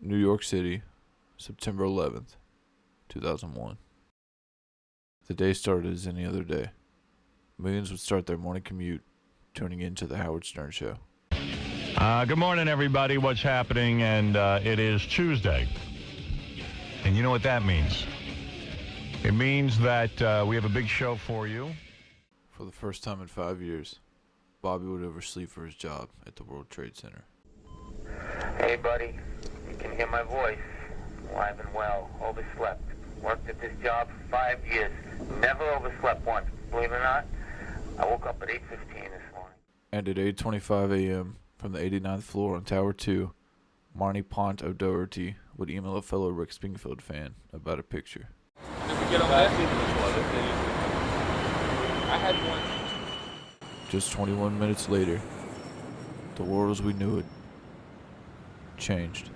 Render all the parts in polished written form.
New York City, September 11th, 2001. The day started as any other day. Millions would start their morning commute, tuning in to the Howard Stern Show. Good morning, everybody. What's happening? And it is Tuesday. And you know what that means? It means that we have a big show for you. For the first time in 5 years, Bobby would oversleep for his job at the World Trade Center. Hey, buddy. You can hear my voice. Alive and well. Overslept. Worked at this job for 5 years. Never overslept once. Believe it or not, I woke up at 8:15 this morning. And at 8:25 a.m., from the 89th floor on Tower 2, Marnie Pont O'Doherty would email a fellow Rick Springfield fan about a picture. Did we get on that? I had one. Just 21 minutes later, the world as we knew it changed.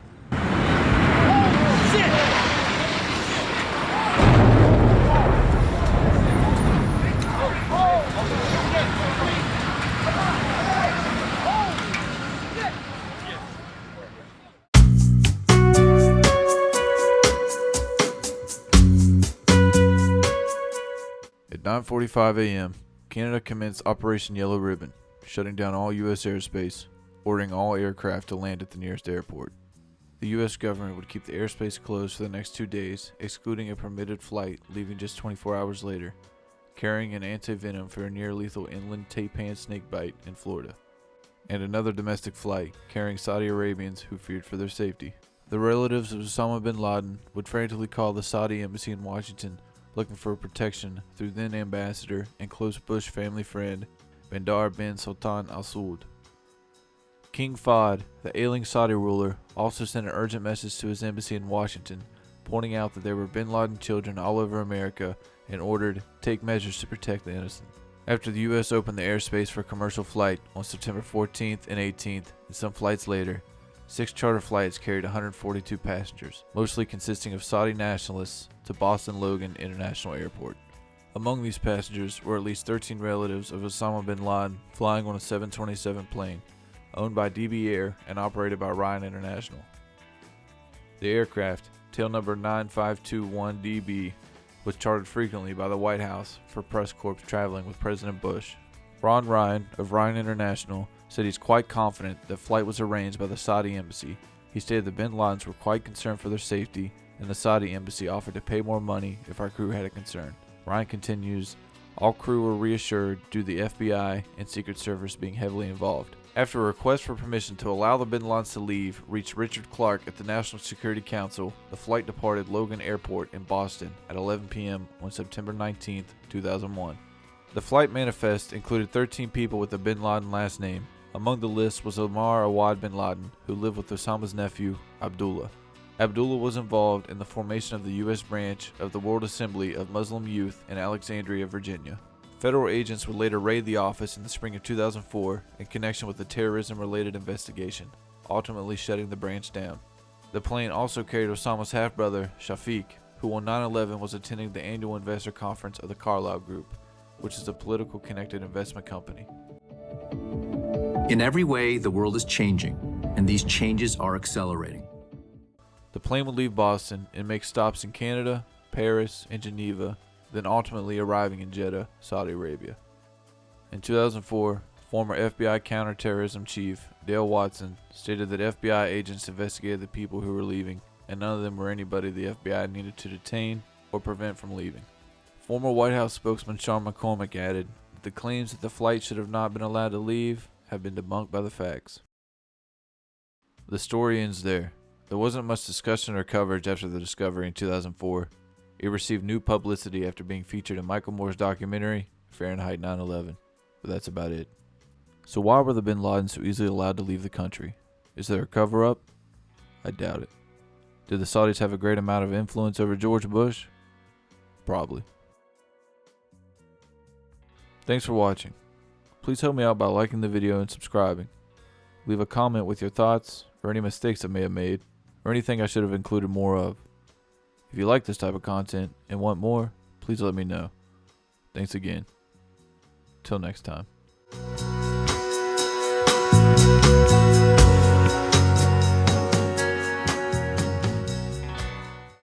At 9:45 a.m., Canada commenced Operation Yellow Ribbon, shutting down all U.S. airspace, ordering all aircraft to land at the nearest airport. The U.S. government would keep the airspace closed for the next 2 days, excluding a permitted flight leaving just 24 hours later, carrying an anti-venom for a near-lethal inland taipan snake bite in Florida, and another domestic flight carrying Saudi Arabians who feared for their safety. The relatives of Osama bin Laden would frantically call the Saudi embassy in Washington looking for protection through then ambassador and close Bush family friend Bandar bin Sultan Al Saud. King Fahd, the ailing Saudi ruler, also sent an urgent message to his embassy in Washington, pointing out that there were bin Laden children all over America and ordered take measures to protect the innocent. After the U.S. opened the airspace for commercial flight on September 14th and 18th, and some flights later, 6 charter flights carried 142 passengers, mostly consisting of Saudi nationalists, to Boston Logan International Airport. Among these passengers were at least 13 relatives of Osama bin Laden flying on a 727 plane, owned by DB Air and operated by Ryan International. The aircraft, tail number 9521DB, was chartered frequently by the White House for press corps traveling with President Bush. Ron Ryan of Ryan International said he's quite confident that flight was arranged by the Saudi embassy. He stated the bin Ladens were quite concerned for their safety, and the Saudi embassy offered to pay more money if our crew had a concern. Ryan continues, all crew were reassured due to the FBI and Secret Service being heavily involved. After a request for permission to allow the bin Ladens to leave reached Richard Clark at the National Security Council, the flight departed Logan Airport in Boston at 11 p.m. on September 19, 2001. The flight manifest included 13 people with the bin Laden last name. Among the list was Omar Awad bin Laden, who lived with Osama's nephew, Abdullah. Abdullah was involved in the formation of the U.S. branch of the World Assembly of Muslim Youth in Alexandria, Virginia. Federal agents would later raid the office in the spring of 2004 in connection with the terrorism-related investigation, ultimately shutting the branch down. The plane also carried Osama's half-brother, Shafiq, who on 9/11 was attending the annual investor conference of the Carlyle Group, which is a political connected investment company. In every way, the world is changing, and these changes are accelerating. The plane would leave Boston and make stops in Canada, Paris, and Geneva, then ultimately arriving in Jeddah, Saudi Arabia. In 2004, former FBI counterterrorism chief Dale Watson stated that FBI agents investigated the people who were leaving, and none of them were anybody the FBI needed to detain or prevent from leaving. Former White House spokesman Sean McCormick added that the claims that the flight should have not been allowed to leave have been debunked by the facts. The story ends there. There wasn't much discussion or coverage after the discovery in 2004. It received new publicity after being featured in Michael Moore's documentary, Fahrenheit 9/11, but that's about it. So why were the bin Ladens so easily allowed to leave the country? Is there a cover-up? I doubt it. Did the Saudis have a great amount of influence over George Bush? Probably. Thanks for watching. Please help me out by liking the video and subscribing. Leave a comment with your thoughts or any mistakes I may have made, or anything I should have included more of. If you like this type of content and want more, please let me know. Thanks again. Till next time.